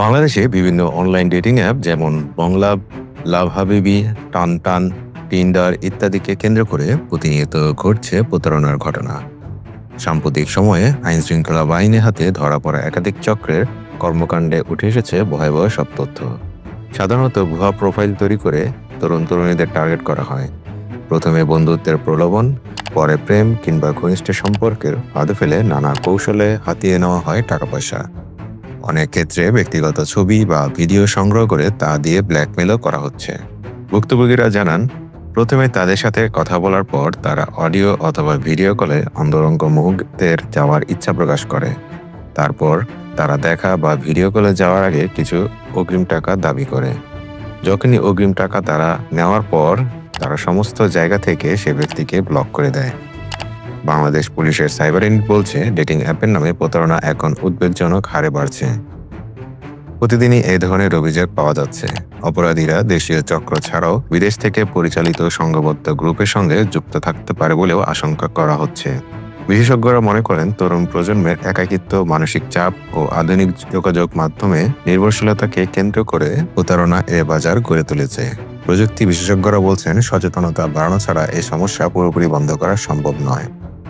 বাংলাদেশে বিভিন্ন online dating app যেমন বংলাভ, লাভ হাবিবি, টানটান, টিন্ডার ইত্যাদিকে কেন্দ্র করে প্রতিনিয়ত ঘটছে প্রতারণার ঘটনা। সাম্প্রতিক সময়ে আইনশৃঙ্খলা বাহিনীর হাতে ধরা পড়া একাধিক চক্রের কর্মকাণ্ডে উঠে এসেছে ভয়াবহ সব তথ্য। সাধারণত ভুয়া প্রোফাইল তৈরি করে তরুণ তরুণীদের টার্গেট করা হয়। প্রথমে বন্ধুত্বের প্রলোভন, পরে প্রেম কিংবা ঘনিষ্ঠ সম্পর্কের ফাঁদে ফেলে নানা কৌশলে হাতিয়ে নেওয়া হয় টাকা পয়সা। অনেক ক্ষেত্রে ব্যক্তিগত ছবি বা ভিডিও সংগ্রহ করে তা দিয়ে ব্ল্যাকমেলও করা হচ্ছে। ভুক্তভোগীরা জানান, প্রথমে তাদের সাথে কথা বলার পর তারা অডিও অথবা ভিডিও কলে অন্তরঙ্গ মুহূর্তের যাওয়ার ইচ্ছা প্রকাশ করে। তারপর তারা দেখা বা ভিডিও কলে যাওয়ার আগে কিছু অগ্রিম টাকা দাবি করে। যখনই অগ্রিম টাকা তারা নেওয়ার পর তারা সমস্ত জায়গা থেকে সে ব্যক্তিকে ব্লক করে দেয়। বাংলাদেশ পুলিশের সাইবার ইউনিট বলছে, ডেটিং অ্যাপের নামে প্রতারণা এখন উদ্বেগজনক হারে বাড়ছে। প্রতিদিনই এই ধরনের অভিযোগ পাওয়া যাচ্ছে। অপরাধীরা দেশীয় চক্র ছাড়াও বিদেশ থেকে পরিচালিত সংঘবদ্ধ গ্রুপের সঙ্গে যুক্ত থাকতে পারে বলেও আশঙ্কা করা হচ্ছে। বিশেষজ্ঞরা মনে করেন, তরুণ প্রজন্মের একাকিত্ব, মানসিক চাপ ও আধুনিক যোগাযোগ মাধ্যমে নির্ভরশীলতাকে কেন্দ্র করে প্রতারণা এ বাজার গড়ে তুলেছে। প্রযুক্তি বিশেষজ্ঞরা বলছেন, সচেতনতা বাড়ানো ছাড়া এই সমস্যা পুরোপুরি বন্ধ করা সম্ভব নয়।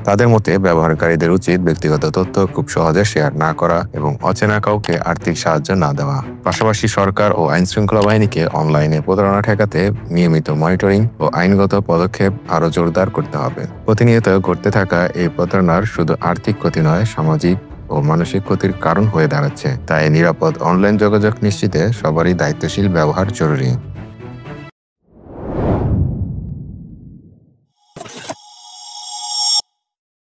তাদের মতে ব্যবহারকারীদের উচিত ব্যক্তিগত তথ্য খুব সহজে শেয়ার না করা এবং অচেনা কাউকে আর্থিক সাহায্য না দেওয়া। পাশাপাশি সরকার ও আইনশৃঙ্খলা বাহিনীকে অনলাইনে প্রতারণা ঠেকাতে নিয়মিত মনিটরিং ও আইনগত পদক্ষেপ আরও জোরদার করতে হবে। প্রতিনিয়ত ঘটতে থাকা এই প্রতারণার শুধু আর্থিক ক্ষতি নয়, সামাজিক ও মানসিক ক্ষতির কারণ হয়ে দাঁড়াচ্ছে। তাই নিরাপদ অনলাইন যোগাযোগ নিশ্চিতে সবারই দায়িত্বশীল ব্যবহার জরুরি।